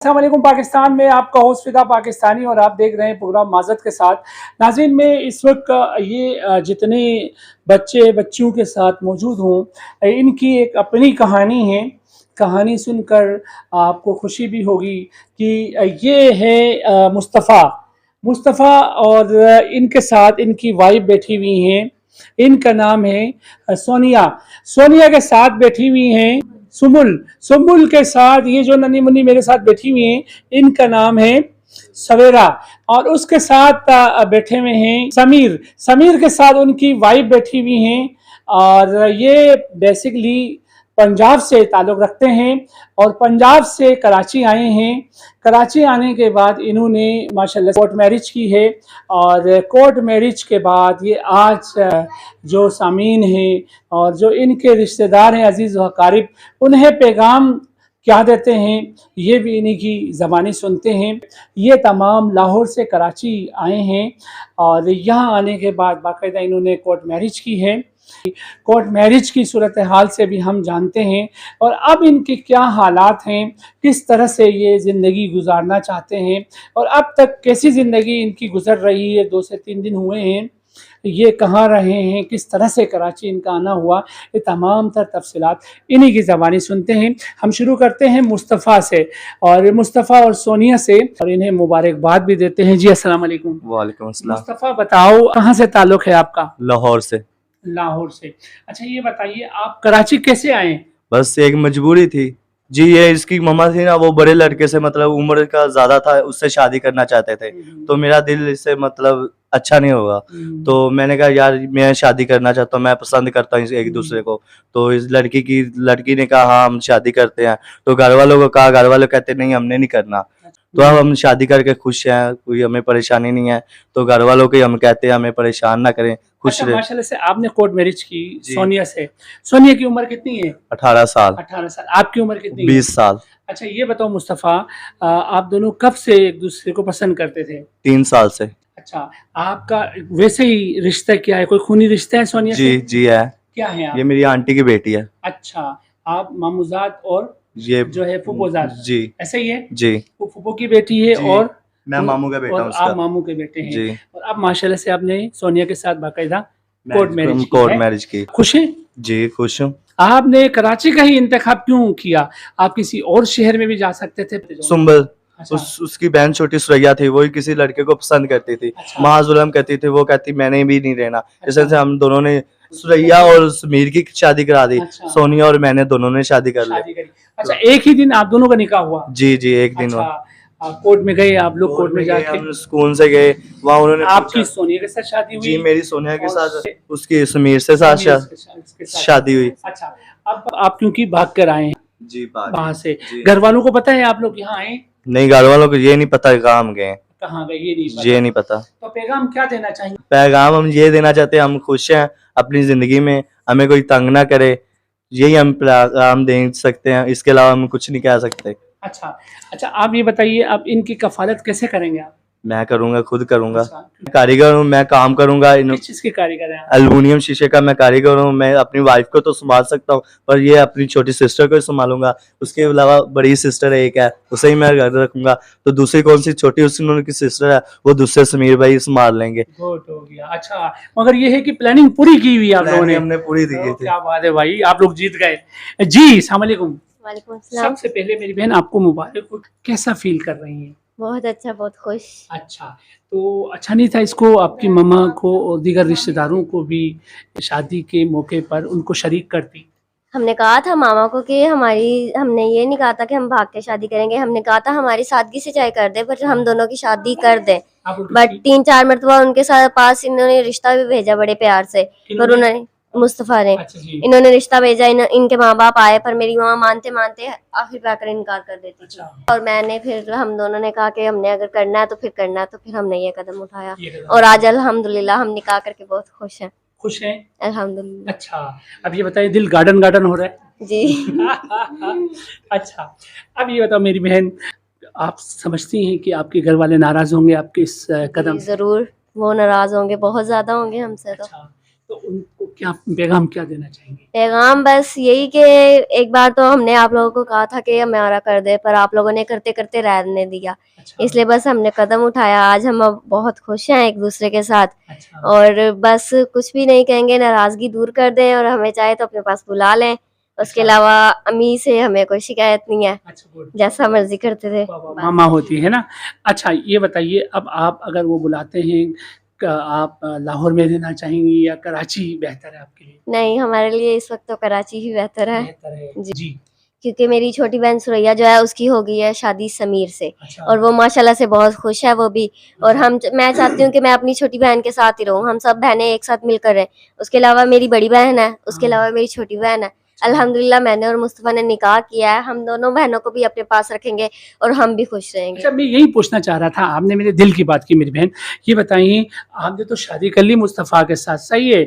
अस्सलाम वालेकुम। पाकिस्तान में आपका होस्ट फिदा पाकिस्तानी और आप देख रहे हैं प्रोग्राम माजत के साथ। नाज़रीन, में इस वक्त ये जितने बच्चे बच्चियों के साथ मौजूद हूँ, इनकी एक अपनी कहानी है। कहानी सुनकर आपको खुशी भी होगी कि ये है मुस्तफ़ा और इनके साथ इनकी वाइफ बैठी हुई हैं। इनका नाम है सोनिया। सोनिया के साथ बैठी हुई हैं सुमुल के साथ ये जो नन्ही मुन्नी मेरे साथ बैठी हुई हैं, इनका नाम है सवेरा। और उसके साथ बैठे हुए हैं समीर के साथ उनकी वाइफ बैठी हुई हैं। और ये बेसिकली पंजाब से ताल्लुक़ रखते हैं और पंजाब से कराची आए हैं। कराची आने के बाद इन्होंने माशाल्लाह कोर्ट मैरिज की है और कोर्ट मैरिज के बाद ये आज जो सामीन हैं और जो इनके रिश्तेदार हैं अजीज़ व अकारिब, उन्हें पैगाम क्या देते हैं ये भी इन्हीं की ज़बानी सुनते हैं। ये तमाम लाहौर से कराची आए हैं और यहाँ आने के बाद बाकायदा इन्होंने कोर्ट मैरिज की है। कोर्ट मैरिज की सूरत हाल से भी हम जानते हैं और अब इनके क्या हालात हैं, किस तरह से ये ज़िंदगी गुजारना चाहते हैं और अब तक कैसी ज़िंदगी इनकी गुजर रही है। 2 से 3 दिन हुए हैं, ये कहाँ रहे हैं, किस तरह से कराची इनका आना हुआ, ये तमाम तर तफसीलात इन्हीं की ज़बानी सुनते हैं। हम शुरू करते हैं मुस्तफ़ा से और मुस्तफ़ा और सोनिया से और इन्हें मुबारकबाद भी देते हैं। जी अस्सलाम वालेकुम। वालेकुम अस्सलाम। मुस्तफ़ा बताओ, कहाँ से ताल्लुक़ है आपका? लाहौर से। लाहौर से। अच्छा ये बताइए आप कराची कैसे आए? बस एक मजबूरी थी जी। ये इसकी मम्मा थी ना, वो बड़े लड़के से मतलब उम्र का ज्यादा था, उससे शादी करना चाहते थे। तो मेरा दिल इससे मतलब अच्छा नहीं होगा, तो मैंने कहा यार मैं शादी करना चाहता हूँ, मैं पसंद करता हूँ एक दूसरे को। तो इस लड़की ने कहा हाँ हम शादी करते हैं। तो घर वालों को कहा, घर वाले कहते नहीं हमने नहीं करना। तो अब हम शादी करके खुश हैं, कोई हमें परेशानी नहीं है। तो घर वालों के हम कहते हैं हमें परेशान ना करें, खुश रहे। माशाल्लाह से आपने कोर्ट मैरिज की सोनिया से। सोनिया की उम्र कितनी है? 18 साल। 18 साल। आपकी उम्र कितनी है? 20 साल। अच्छा ये बताओ मुस्तफ़ा, आप दोनों कब से एक दूसरे को पसंद करते थे? 3 साल से। अच्छा, आपका वैसे ही रिश्ता क्या है, कोई खूनी रिश्ता है सोनिया से? जी है। क्या है आप? ये मेरी आंटी की बेटी है। अच्छा, आप मामूजाद और ये जो है फूफोजाद, जी ऐसा ही है? जी। वो फूफो की बेटी है जी, और मैं मामू का बेटा हूँ और उसका। आप मामू के बेटे हैं। जी। और अब माशाल्लाह से आपने सोनिया के साथ बाकायदा कोर्ट मैरिज की। खुश हैं? जी खुश हूँ। आपने कराची का ही इंतखाब क्यों किया? आप किसी और शहर में भी जा सकते थे। सुंबल। अच्छा। उसकी बहन छोटी सुरैया थी, वही किसी लड़के को पसंद करती थी। अच्छा। माँ जुल्म कहती थी, वो कहती मैंने भी नहीं रहना। अच्छा। इस वजह से हम दोनों ने सुरैया और समीर की शादी करा दी। अच्छा। सोनिया और मैंने दोनों ने शादी कर ली। अच्छा, एक ही दिन आप दोनों का निकाह हुआ? जी एक दिन। अच्छा, आप कोर्ट में गए, आप लोग कोर्ट में जाके? हम स्कूल से गए, वहाँ उन्होंने आपकी सोनिया के साथ शादी हुई? जी मेरी सोनिया के साथ, उसकी समीर से साथ शादी हुई। अच्छा, अब आप क्योंकि भाग कर आए हैं जी वहाँ से, घर वालों को पता है आप लोग यहाँ आए? नहीं, घर वालों को ये नहीं पता कहाँ हम गए। कहाँ गए ये नहीं पता। तो पैगाम क्या देना चाहिए? पैगाम हम ये देना चाहते हैं, हम खुश हैं अपनी जिंदगी में, हमें कोई तंग ना करे, यही हम पैगाम दे सकते हैं, इसके अलावा हम कुछ नहीं कह सकते। अच्छा आप ये बताइए, आप इनकी कफालत कैसे करेंगे? आप? मैं करूंगा, खुद करूंगा। अच्छा। कारीगर हूँ, मैं काम करूंगा। किस चीज के कारीगर हैं? एल्युमिनियम शीशे का मैं कारीगर हूँ। मैं अपनी वाइफ को तो संभाल सकता हूँ, पर ये अपनी छोटी सिस्टर को संभालूंगा। उसके अलावा बड़ी सिस्टर एक है, उसे ही मैं घर रखूंगा। तो दूसरी कौन सी छोटी उनकी सिस्टर है, वो दूसरे समीर भाई संभाल लेंगे। गुड हो गया। अच्छा, मगर ये है कि प्लानिंग पूरी की हुई आप लोगों ने? हमने पूरी दी थी। क्या बात है भाई, आप लोग जीत गए। जी अस्सलाम वालेकुम। वालेकुम अस्सलाम। सबसे पहले मेरी बहन आपको मुबारक हो, कैसा फील कर रही हैं? बहुत अच्छा, बहुत खुश। अच्छा, तो अच्छा नहीं था इसको आपकी मम्मा को और दीगर रिश्तेदारों को भी शादी के मौके पर उनको शरीक करती? हमने कहा था मामा को कि हमने ये नहीं कहा था कि हम भाग के शादी करेंगे, हमने कहा था हमारी सादगी से चाहे कर दे, पर हम दोनों की शादी कर दें। बट 3-4 मरतबा उनके साथ पास इन्होंने रिश्ता भी भेजा बड़े प्यार से, पर उन्होंने मुस्तफा ने इन्होंने रिश्ता भेजा। इनके माँ बाप आए, पर मेरी माँ मानते मानते आखिर पे आकर इनकार कर देती थी। और मैंने फिर हम दोनों ने कहा कि हमने अगर करना है तो फिर करना है, तो फिर हमने ये कदम उठाया और आज अल्हम्दुलिल्लाह हम निकाह करके बहुत खुश हैं। खुश हैं अल्हम्दुलिल्लाह। अच्छा, अब ये बताइए, दिल गार्डन गार्डन हो रहा है जी। अच्छा, अब ये बताओ मेरी बहन, आप समझती हैं कि आपके घर वाले नाराज होंगे आपके इस कदम से? जरूर वो नाराज होंगे, बहुत ज्यादा होंगे हमसे। तो अच्छा, तो उनको क्या पैगाम क्या देना चाहेंगे? पैगाम बस यही कि एक बार तो हमने आप लोगों को कहा था कि हमारा कर दे, पर आप लोगों ने करते करते रहने दिया, अच्छा, इसलिए बस हमने कदम उठाया। आज हम अब बहुत खुश हैं एक दूसरे के साथ, अच्छा, और बस कुछ भी नहीं कहेंगे, नाराजगी दूर कर दें और हमें चाहे तो अपने पास बुला लें। उसके अच्छा, अलावा अम्मी से हमें कोई शिकायत नहीं है, अच्छा, गुड। जैसा मर्जी करते थे। वाह, वाह, बस। मामा होती है ना? अच्छा, ये बताइए अब आप अगर वो बुलाते हैं आप लाहौर में रहना चाहेंगी या कराची बेहतर है आपके लिए? नहीं, हमारे लिए इस वक्त तो कराची ही बेहतर है। बेहतर है। जी। जी। क्योंकि मेरी छोटी बहन सुरैया जो है उसकी हो गई है शादी समीर से, अच्छा। और वो माशाल्लाह से बहुत खुश है वो भी। और मैं चाहती हूँ कि मैं अपनी छोटी बहन के साथ ही रहूँ, हम सब बहनें एक साथ मिलकर रहें। उसके अलावा मेरी बड़ी बहन है, उसके हाँ। अलावा मेरी छोटी बहन है। अल्हम्दुलिल्लाह मैंने और मुस्तफ़ा ने निकाह किया है, हम दोनों बहनों को भी अपने पास रखेंगे और हम भी खुश रहेंगे। अच्छा, मैं यही पूछना चाह रहा था, आपने मेरे दिल की बात की मेरी बहन। ये बताइए, आपने तो शादी कर ली मुस्तफ़ा के साथ, सही है।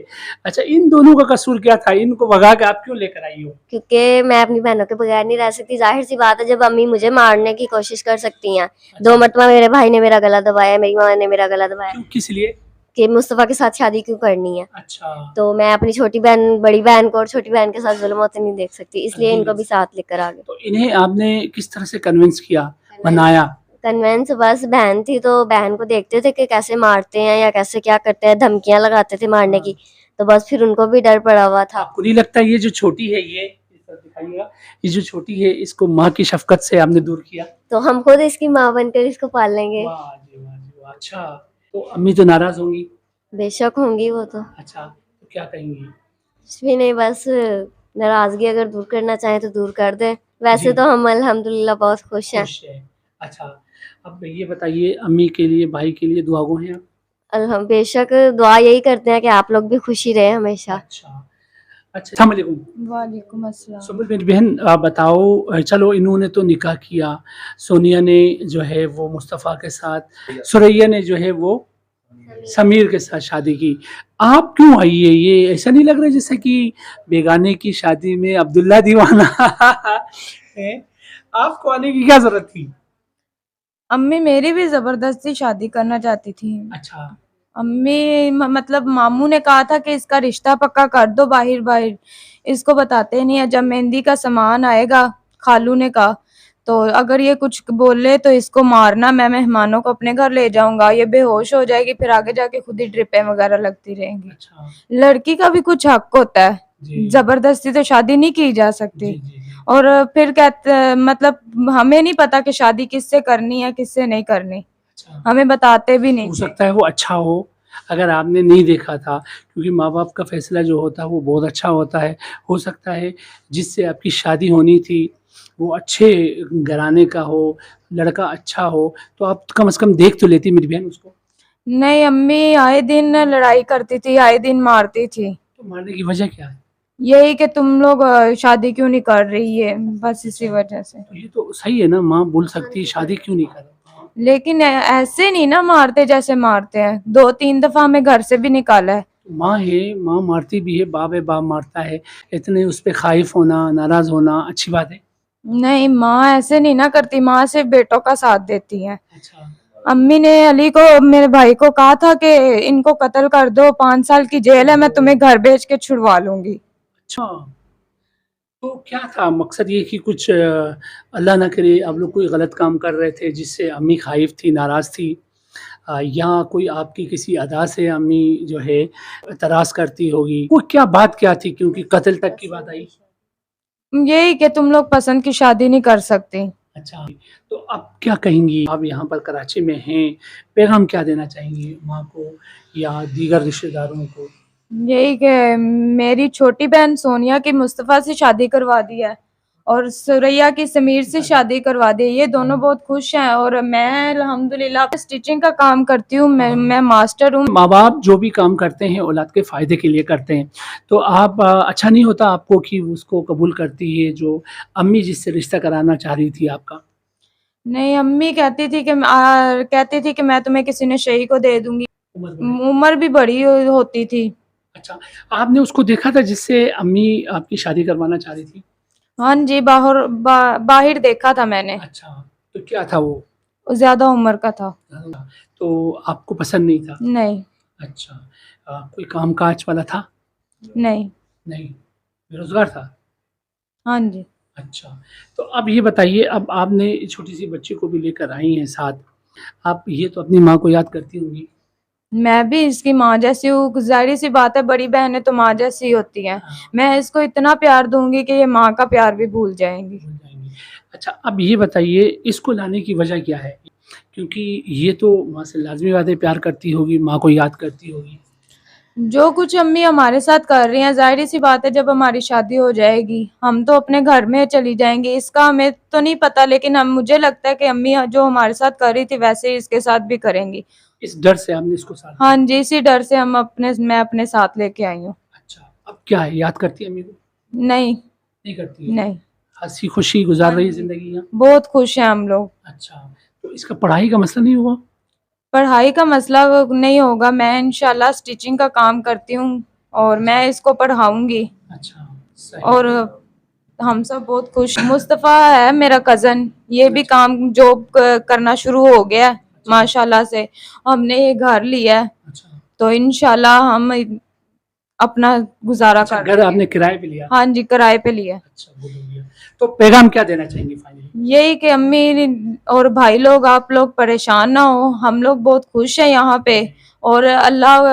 अच्छा, इन दोनों का कसूर क्या था? इनको भगा के आप क्यों लेकर आई हो? क्योंकि मैं अपनी बहनों के बगैर नहीं रह सकती। जाहिर सी बात है, जब अम्मी मुझे मारने की कोशिश कर सकती हैं, 2 मरतबा मेरे भाई ने मेरा गला दबाया, मेरी माँ ने मेरा गला दबाया क्यों, किस लिए? कि मुस्तफ़ा के साथ शादी क्यों करनी है। अच्छा। तो मैं अपनी छोटी बहन, बड़ी बहन को और छोटी बहन के साथ ज़ुल्म होते नहीं देख सकती, इसलिए नहीं इनको देख भी साथ लेकर आ गए। तो इन्हें आपने किस तरह से कन्विंस किया, मनाया? कन्वेंस बस बहन थी, तो बहन को देखते थे कि कैसे मारते हैं या कैसे क्या करते हैं, धमकियां लगाते थे मारने की, तो बस फिर उनको भी डर पड़ा हुआ था। आपको नहीं लगता ये जो छोटी है, ये इस तरफ दिखाइएगा, ये जो छोटी है इसको माँ की शफ़क़त से आपने दूर किया? तो हम खुद इसकी माँ बनकर इसको पाल लेंगे। वाह जी, वाह जी, वाह! अच्छा, तो अम्मी तो नाराज़ होंगी? बेशक होंगी वो तो। अच्छा, तो क्या कहेंगी? कुछ भी नहीं, बस नाराजगी अगर दूर करना चाहें तो दूर कर दें। वैसे जी। तो हम अल्हम्दुलिल्लाह बहुत खुश हैं। खुश है। अच्छा, अब ये बताइए अम्मी के लिए, भाई के लिए दुआ गो हैं आप? बेशक दुआ यही करते हैं कि आप लोग भी खुशी रहे हमेशा। अच्छा, अच्छा, अस्सलाम वालेकुम। वालेकुम अस्सलाम। सुबुल मेरी बहन आप बताओ चलो इन्होंने तो निकाह किया, सोनिया ने जो है वो मुस्तफ़ा के साथ, सुरैया ने जो है वो समीर के साथ शादी की। आप क्यों आई है? ये ऐसा नहीं लग रहा जैसे कि बेगाने की शादी में अब्दुल्ला दीवाना है? आपको आने की क्या ज़रूरत थी? अम्मी मेरी भी जबरदस्ती शादी करना चाहती थी। अच्छा, अम्मी मतलब मामू ने कहा था कि इसका रिश्ता पक्का कर दो, बाहिर बाहिर इसको बताते नहीं है। जब मेहंदी का सामान आएगा, खालू ने कहा, तो अगर ये कुछ बोले तो इसको मारना, मैं मेहमानों को अपने घर ले जाऊंगा, ये बेहोश हो जाएगी, फिर आगे जाके खुद ही ड्रिपें वगैरह लगती रहेंगी। अच्छा। लड़की का भी कुछ हक होता है, जी। जबरदस्ती तो शादी नहीं की जा सकती। जी, जी, जी। और फिर कहते मतलब हमें नहीं पता कि शादी किससे करनी है किससे नहीं करनी, अच्छा। हमें बताते भी नहीं हो थे। सकता है वो अच्छा हो, अगर आपने नहीं देखा था, क्योंकि माँ-बाप का फ़ैसला जो होता है वो बहुत अच्छा होता है। हो सकता है जिससे आपकी शादी होनी थी, वो अच्छे घराने का हो, लड़का अच्छा हो, तो आप कम से कम देख तो लेती मेरी बहन उसको। नहीं, अम्मी आए दिन लड़ाई करती थी, आए दिन मारती थी। तो मारने की वजह क्या है? यही कि तुम लोग शादी क्यों नहीं कर रही है, बस इसी वजह से। तो ये तो सही है ना, माँ बोल सकती है शादी क्यों नहीं कर रहे? लेकिन ऐसे नहीं ना मारते जैसे मारते हैं, 2-3 दफा हमें घर से भी निकाला है। माँ है, माँ मारती भी है, बाप है, बाप मारता है। इतने उस पे ख़ाइफ़ होना, नाराज़ होना अच्छी बात है? नहीं, माँ ऐसे नहीं ना करती, माँ सिर्फ बेटों का साथ देती है। अच्छा। अम्मी ने अली को, मेरे भाई को कहा था कि इनको कत्ल कर दो, 5 साल की जेल है, मैं तुम्हें घर भेज के छुड़वा लूंगी। अच्छा, तो क्या था मकसद ये कि कुछ अल्लाह ना करे आप लोग कोई गलत काम कर रहे थे जिससे अम्मी ख़ाइफ़ थी, नाराज़ थी, या कोई आपकी किसी अदा से अम्मी जो है एतराज़ करती होगी? वो क्या बात क्या थी क्योंकि कत्ल तक की बात आई? यही कि तुम लोग पसंद की शादी नहीं कर सकती। अच्छा, तो आप क्या कहेंगी? आप यहाँ पर कराची में हैं, पैगाम क्या देना चाहेंगी माँ को या दीगर रिश्तेदारों को? यही कि मेरी छोटी बहन सोनिया की मुस्तफ़ा से शादी करवा दी है और सुरैया की समीर से शादी करवा दी है। ये दोनों बहुत खुश हैं और मैं अल्हम्दुलिल्लाह स्टिचिंग का काम करती हूँ, मैं मास्टर हूँ। माँ-बाप जो भी काम करते हैं औलाद के फ़ायदे के लिए करते हैं। तो आप अच्छा नहीं होता आपको कि उसको कबूल करती है जो अम्मी जिससे रिश्ता कराना चाह रही थी आपका? नहीं, अम्मी कहती थी कि मैं तुम्हें किसी नशेई को दे दूंगी। उम्र बढ़ी। उम्र भी बड़ी होती थी। अच्छा, आपने उसको देखा था जिससे अम्मी आपकी शादी करवाना चाह रही थी? हाँ जी, बाहिर देखा था मैंने। अच्छा, तो क्या था वो? ज्यादा उम्र का था। तो आपको पसंद नहीं था? नहीं। अच्छा, कोई काम-काज वाला था? नहीं। नहीं, बेरोजगार था। हाँ जी। अच्छा, तो अब ये बताइए, अब आपने छोटी सी बच्ची को भी लेकर आई हैं साथ, आप ये तो अपनी माँ को याद करती होंगी। मैं भी इसकी माँ जैसी हूँ, जाहिर सी बात है, बड़ी बहनें तो माँ जैसी होती हैं। हाँ, मैं इसको इतना प्यार दूंगी कि ये माँ का प्यार भी भूल जाएंगी। भूल जाएंगी। अच्छा, अब ये बताइए इसको लाने की वजह क्या है? क्योंकि ये तो माँ से लाज़मी बात है, प्यार करती होगी, माँ को याद करती होगी। जो कुछ अम्मी हमारे साथ कर रही हैं, जाहिर सी बात है, जब हमारी शादी हो जाएगी हम तो अपने घर में चली जाएंगी। इसका हमें तो नहीं पता, लेकिन हम मुझे लगता है कि अम्मी जो हमारे साथ कर रही थी वैसे ही इसके साथ भी करेंगी। इस डर से आपने इसको साथ हाँ लिया। जी, इसी डर से मैं अपने साथ लेके आई हूँ। अच्छा, अब क्या है, याद करती है अम्मी को? नहीं। नहीं करती है? नहीं। हँसी-खुशी गुज़ार हाँ रही है जी। ज़िंदगी यहाँ? बहुत खुश हैं हम लोग। अच्छा, तो इसका पढ़ाई का मसला नहीं हुआ? पढ़ाई का मसला नहीं होगा, मैं इंशाल्लाह स्टिचिंग का काम करती हूँ और मैं इसको पढ़ाऊंगी। अच्छा, सही। और हम सब बहुत खुश। मुस्तफ़ा है मेरा कज़न, ये भी काम जॉब करना शुरू हो गया है माशाल्लाह से। हमने ये घर लिया है अच्छा, तो इंशाल्लाह हम अपना गुजारा अच्छा कर घर लेंगे। आपने किराए पे लिया? हाँ जी, किराए पे लिया है। अच्छा, बहुत बढ़िया। तो पैगाम क्या देना चाहेंगी फाइनली? यही कि अम्मी और भाई लोग, आप लोग परेशान ना हो, हम लोग बहुत खुश हैं यहाँ पे। और अल्लाह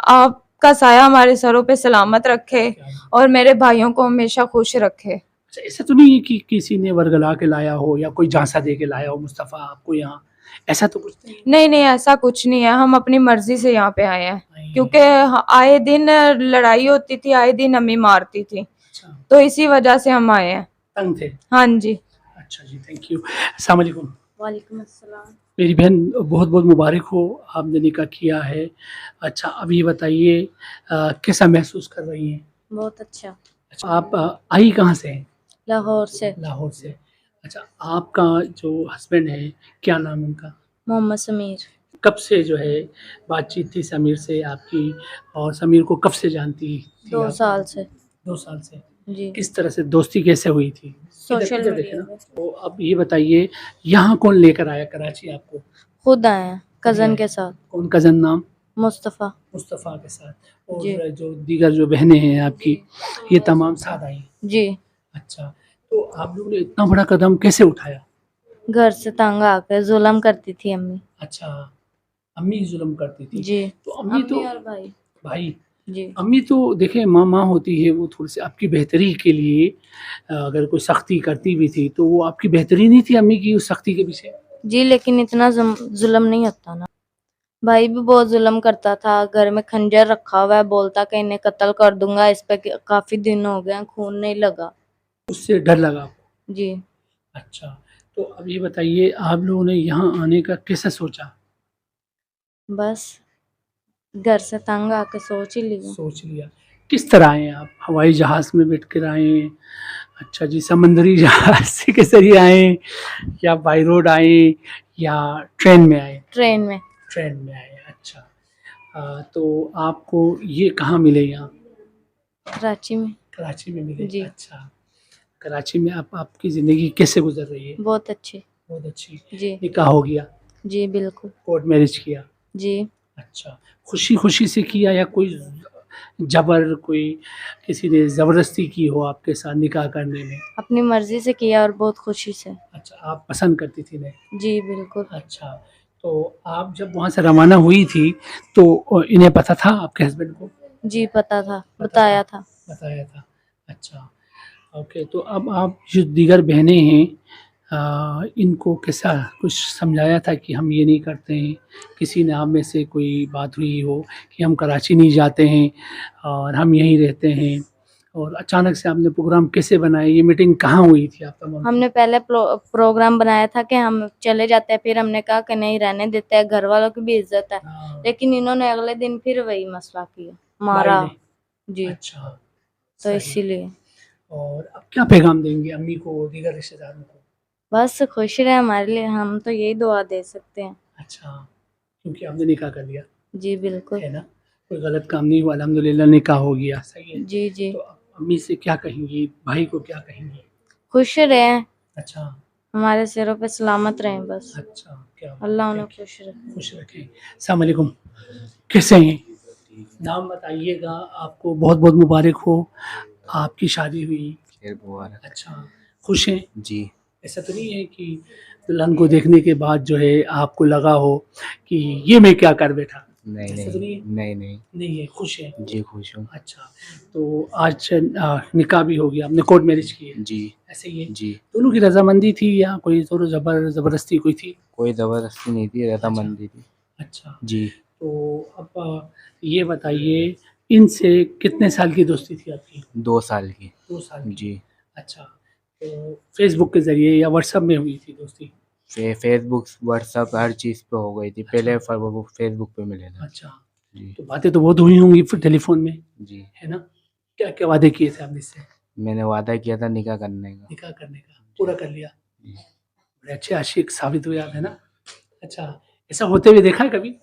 आपका साया हमारे सरों पे सलामत रखे और मेरे भाइयों को हमेशा खुश रखे। अच्छा, ऐसा तो नहीं है कि किसी ने वर्गला के लाया हो या कोई झांसा दे के लाया हो मुस्तफ़ा आपको यहाँ, ऐसा तो कुछ नहीं है? नहीं नहीं, ऐसा कुछ नहीं है, हम अपनी मर्जी से यहाँ पे आए हैं। नहीं। क्योंकि आए दिन लड़ाई होती थी, आए दिन अम्मी मारती थी, अच्छा, तो इसी वजह से हम आए हैं। तंग थे? हाँ जी। अच्छा जी, थैंक यू। अस्सलाम वालेकुम। वालेकुम अस्सलाम। मेरी बहन, बहुत बहुत मुबारक हो, आपने निकाह किया है। अच्छा, अब ये बताइए कैसा महसूस कर रही हैं? बहुत अच्छा। अच्छा, आप आई कहाँ से हैं? लाहौर से। लाहौर से। अच्छा, आपका जो हस्बैंड है, क्या नाम है उनका? मोहम्मद समीर। कब से जो है बातचीत थी समीर से आपकी, और समीर को कब से जानती थी 2 आप? साल से। 2 साल से। जी। किस तरह से दोस्ती कैसे हुई थी? सोशल इधर मीडिया देखें ना। पे। तो अब ये बताइए, यहाँ कौन लेकर आया कराची आपको? खुद आए हैं कज़न के साथ। कौन कज़न नाम? मुस्तफ़ा। मुस्तफ़ा के साथ। जी। और जो दीगर जो बहनें हैं आपकी, ये तमाम साथ आई? जी। अच्छा, तो आप लोगों ने इतना बड़ा कदम कैसे उठाया? घर से तंग आकर जुल्म करती थी अम्मी। अच्छा, अम्मी जुल्म करती थी। जी। तो अम्मी तो और भाई। भाई, जी। अम्मी तो देखिए माँ होती है, वो थोड़ी सी आपकी बेहतरी के लिए अगर कोई सख्ती करती भी थी तो वो आपकी बेहतरी नहीं थी अम्मी की उस सख्ती के पीछे? जी, लेकिन इतना जुल्म नहीं होता ना। भाई भी बहुत जुल्म करता था, घर में खंजर रखा हुआ है, बोलता कि इन्हें कत्ल कर दूंगा, इस पे काफी दिन हो गए हैं, खून नहीं लगा। उससे डर लगा आपको? जी। अच्छा, तो अब ये बताइए आप लोगों ने यहाँ आने का कैसे सोचा? बस घर से तंग आके सोच ही लिया। सोच लिया। किस तरह आए आप? हवाई जहाज़ में बैठ कर आए? अच्छा जी, समुद्री जहाज़ से के ज़रिए आए, या बाय रोड आए, या ट्रेन में आए? ट्रेन में। ट्रेन में आए, अच्छा। तो आपको ये कहाँ मिले यहाँ? कराची में। कराची में मिले? जी। अच्छा, कराची में आपकी ज़िंदगी कैसे गुज़र रही है? बहुत अच्छी। बहुत अच्छी। जी। निकाह हो गया? जी बिल्कुल। कोर्ट मैरिज किया? जी। अच्छा, खुशी-खुशी से किया या कोई जबर, कोई किसी ने ज़बरदस्ती की हो आपके साथ निकाह करने में? अपनी मर्जी से किया और बहुत खुशी से। अच्छा, आप पसंद करती थी इन्हें? जी बिल्कुल। अच्छा, तो आप जब वहाँ से रवाना हुई थी तो इन्हें पता था आपके हस्बैंड को? जी पता था, पता बताया था। बताया था। अच्छा, ओके। तो अब आप जो दीगर बहनें हैं इनको कैसा कुछ समझाया था कि हम ये नहीं करते हैं? किसी ने आप में से कोई बात हुई हो कि हम कराची नहीं जाते हैं और हम यहीं रहते हैं, और अचानक से आपने प्रोग्राम कैसे बनाया? ये मीटिंग कहाँ हुई थी आप तमाम की? हमने पहले प्रोग्राम बनाया था कि हम चले जाते हैं, फिर हमने कहा कि नहीं, रहने देते हैं, घर वालों की भी इज्जत है। हाँ, लेकिन इन्होंने अगले दिन फिर वही मसला किया, भाई मारा। ने? जी। अच्छा, तो सही। इसीलिए और अब क्या पैगाम देंगे अम्मी को और दीगर रिश्तेदारों को? बस खुश रहे हमारे लिए, हम तो यही दुआ दे सकते हैं। अच्छा, क्योंकि आपने निकाह कर लिया, जी बिल्कुल। है ना? कोई गलत काम नहीं हुआ, अल्हम्दुलिल्लाह निकाह हो गया, सही है। जी जी। तो अब अम्मी से क्या कहेंगी? भाई को क्या कहेंगी? खुश रहे, अच्छा, हमारे सिरों पे सलामत रहें बस। अच्छा, क्या अल्लाह उन्हें थैंक यू। खुश रखे। खुश रखें। अस्सलाम वालेकुम, कैसे हैं? नाम बताइएगा। आपको बहुत बहुत मुबारक हो, आपकी शादी हुई। खैर मुबारक। अच्छा, खुश हैं? जी ऐसा तो नहीं है कि दुल्हन को देखने के बाद जो है आपको लगा हो कि ये मैं क्या कर बैठा? नहीं ऐसा तो नहीं नहीं है? नहीं नहीं नहीं है, खुश हैं? जी खुश हूँ। अच्छा, तो आज निकाह भी हो गया, आपने कोर्ट मैरिज की है, जी ऐसे ही है? जी दोनों की रज़ामंदी थी या कोई तो ज़बरदस्ती कोई थी? कोई ज़बरदस्ती नहीं थी, रजामंदी थी। अच्छा, जी तो अब ये बताइए, इनसे कितने साल की दोस्ती थी आपकी? 2 साल की। 2 साल की। जी अच्छा, तो फ़ेसबुक के ज़रिए या व्हाट्सएप में हुई थी दोस्ती? फेसबुक व्हाट्सअप हर चीज़ पे हो गई थी। पहले वो फेसबुक पे मिले थे। अच्छा, जी तो बातें तो बहुत हुई होंगी फिर टेलीफ़ोन में, जी है ना? क्या-क्या वादे किए थे आपने इससे? मैंने वादा किया था निकाह करने का। निकाह करने का, पूरा कर लिया? जी। बड़े अच्छे आशिक साबित हुए आप, है ना? अच्छा, ऐसा होते हुए देखा है कभी?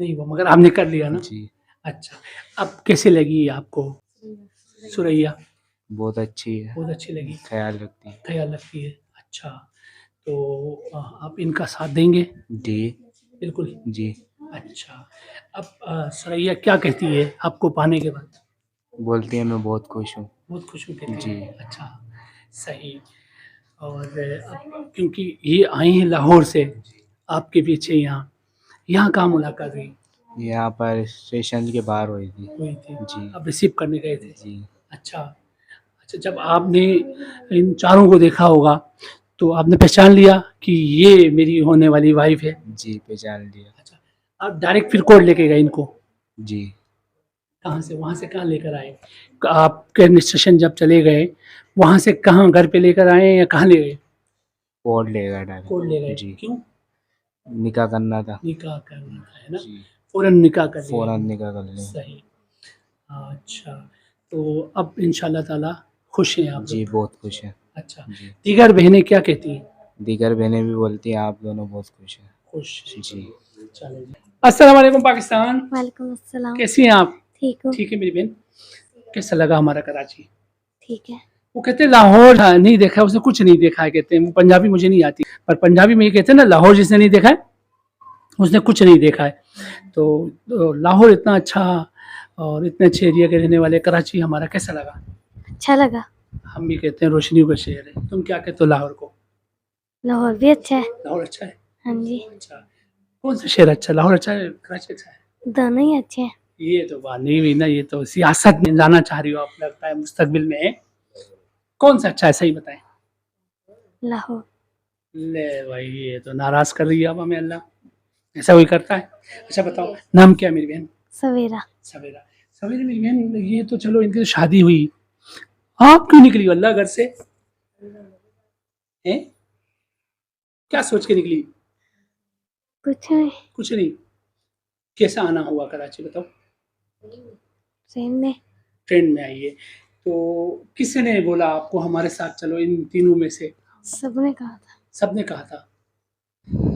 नहीं हुआ, मगर आपने कर लिया ना? जी अच्छा, अब कैसी लगी आपको सुरैया? बहुत अच्छी है, बहुत अच्छी लगी, ख्याल रखती है। ख़याल रखती है। अच्छा, तो आप इनका साथ देंगे? जी बिल्कुल। जी अच्छा, अब सुरैया क्या कहती है आपको पाने के बाद? बोलती है मैं बहुत खुश हूँ। बहुत खुश हूँ कहती जी है। अच्छा, सही। और अब क्योंकि ये आई हैं लाहौर से आपके पीछे यहाँ, यहाँ कहाँ मुलाकात हुई? यहाँ पर स्टेशन के बाहर हुई थी। हुई थी। जी आप रिसीव करने गए थे? जी अच्छा, अच्छा, जब आपने इन चारों को देखा होगा, तो आपने पहचान लिया कि ये मेरी होने वाली वाइफ़ है? जी पहचान लिया। अच्छा, आप डायरेक्ट फिर कोर्ट लेके गए इनको? जी कहाँ से, वहाँ से कहाँ लेकर आए? आप ट्रेन स्टेशन जब चले गए, वहाँ से कहाँ घर पे लेकर आए या कहाँ ले गए? कोर्ट ले गए डायरेक्ट। कोर्ट ले गए। जी क्यों? निकाह करना था। निकाह करना था, है ना? जी फ़ौरन निकाह कर लिया। फ़ौरन निकाह कर लिया। सही। अच्छा, तो अब इंशाअल्लाह ताला खुश हैं आप जी लोग? बहुत खुश है। अच्छा, जी दीगर बहनें क्या कहती हैं? दीगर बहनें भी बोलती हैं आप दोनों बहुत खुश हैं। खुश। जी चलो जी। अस्सलाम वालेकुम पाकिस्तान, वालेकुम अस्सलाम। कैसी हैं आप? ठीक हूँ। ठीक है मेरी बहन, कैसा लगा हमारा कराची? ठीक है। वो कहते हैं लाहौर नहीं देखा है, उसने कुछ नहीं देखा है कहते हैं, वो पंजाबी मुझे नहीं आती, पर पंजाबी में ये कहते हैं ना, लाहौर जिसने नहीं देखा है, उसने कुछ नहीं देखा है। तो लाहौर इतना अच्छा और इतने अच्छे एरिया के रहने वाले, कराची हमारा कैसा लगा? अच्छा लगा। हम भी कहते हैं रोशनियों का शहर है, तुम क्या कहते हो लाहौर को? लाहौर भी अच्छा है। लाहौर अच्छा है? हाँ जी, अच्छा, कौन सा शहर अच्छा है, लाहौर अच्छा है, कराची अच्छा है? दोनों ही अच्छे हैं। ये तो बात नहीं हुई ना, ये तो सियासत में जाना चाह रही हो आप, लगता है मुस्तकबिल में। कौन सा अच्छा है, सही बताएं। लाहौर। ले भाई, ये तो नाराज कर रही है अब हमें अल्लाह, ऐसा कोई करता है? अच्छा बताओ, नाम क्या है मेरी बहन? सवेरा। सवेरा। सवेरा मेरी बहन, ये तो चलो इनकी तो शादी हुई, आप क्यों निकली अल्लाह घर से? हैं? क्या सोच के निकली? कुछ नहीं, कुछ नहीं। कैसा आना हुआ कराची बताओ? ट्रेन में। ट्रेन में आई है, तो किसी ने बोला आपको हमारे साथ चलो, इन तीनों में से? सबने कहा था। सबने कहा था।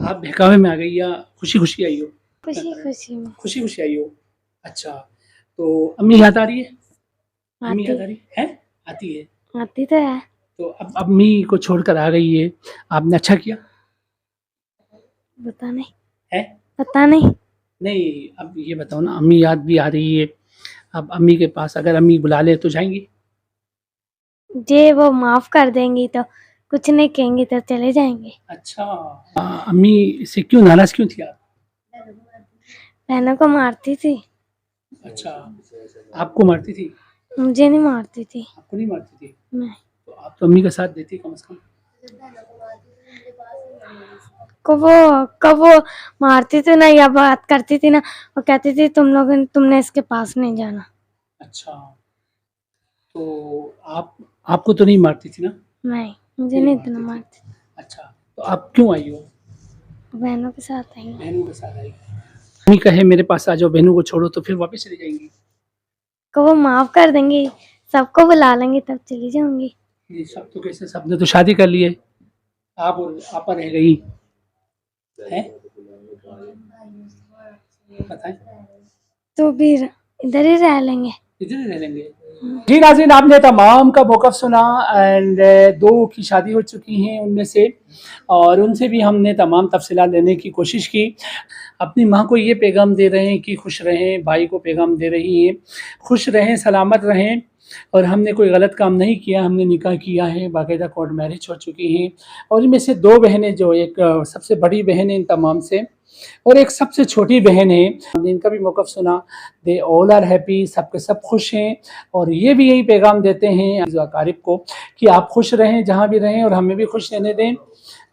आप बहकावे में आ गई या खुशी खुशी आई हो? खुशी खुशी में। खुशी खुशी आई हो। अच्छा, तो अम्मी याद आ रही है? अम्मी आती याद आ रही है? आती है। आती तो है। तो अब अम्मी को छोड़कर आ गई है, आपने अच्छा किया पता नहीं। है? पता नहीं। नहीं, अब ये बताओ ना, अम्मी याद भी आ रही है, अब अम्मी के पास अगर अम्मी बुला ले तो जाएंगी? जे वो माफ कर देंगी तो कुछ नहीं कहेंगी तो चले जाएंगे। अच्छा, अम्मी से क्यों नाराज क्यों थी आप? बहनों को मारती थी। अच्छा, आपको मारती थी? मुझे नहीं मारती थी। आपको नहीं मारती थी? नहीं। तो आप तो अम्मी का साथ देती कम से कम। कब वो मारती थी ना या बात करती थी ना, वो कहती थी तुमने इसके पास नहीं जाना। अच्छा, तो आपको तो नहीं मारती थी ना? नहीं, मुझे नहीं नहीं मारती इतना थी। मारती। अच्छा, तो आप क्यों आई हो? बहनों के साथ आई। बहनों के साथ आई। अम्मी कहे मेरे पास आ जाओ, बहनों को छोड़ो, तो फिर वापस चली जाएंगी? को वो माफ कर देंगी, सबको बुला लेंगी तब चली जाऊंगी। ये सब तो कैसे, सबने तो शादी कर ली है, आप और आपा रह गई हैं? बताएं। तो फिर इधर ही रह लेंगे। इधर ही रह लेंगे? जी नाज़रीन, आपने तमाम का मौक़िफ़ सुना एंड दो की शादी हो चुकी हैं उनमें से, और उनसे भी हमने तमाम तफ़सीलात लेने की कोशिश की। अपनी माँ को ये पैगाम दे रहे हैं कि खुश रहें, भाई को पैगाम दे रही हैं खुश रहें, सलामत रहें, और हमने कोई गलत काम नहीं किया, हमने निकाह किया है, बाकायदा कोर्ट मैरिज हो चुकी हैं। और इनमें से दो बहनें, जो एक सबसे बड़ी बहन है इन तमाम से और एक सबसे छोटी बहन है, हमने इनका भी मौक़िफ़ सुना। दे ऑल आर हैप्पी, सब के सब खुश हैं, और ये भी यही पैगाम देते हैं अकारिब को कि आप खुश रहें जहाँ भी रहें, और हमें भी खुश रहने दें,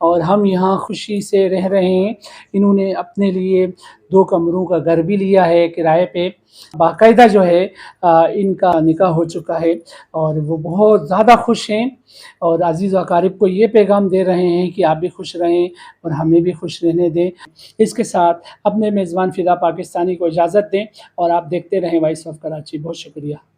और हम यहाँ खुशी से रह रहे हैं। इन्होंने अपने लिए 2 कमरों का घर भी लिया है किराए पे, बाकायदा जो है इनका निकाह हो चुका है, और वो बहुत ज़्यादा खुश हैं, और अज़ीज़ व अकारिब को ये पैगाम दे रहे हैं कि आप भी खुश रहें और हमें भी खुश रहने दें। इसके साथ अपने मेज़बान फ़िदा पाकिस्तानी को इजाज़त दें, और आप देखते रहें वॉइस ऑफ कराची। बहुत शुक्रिया।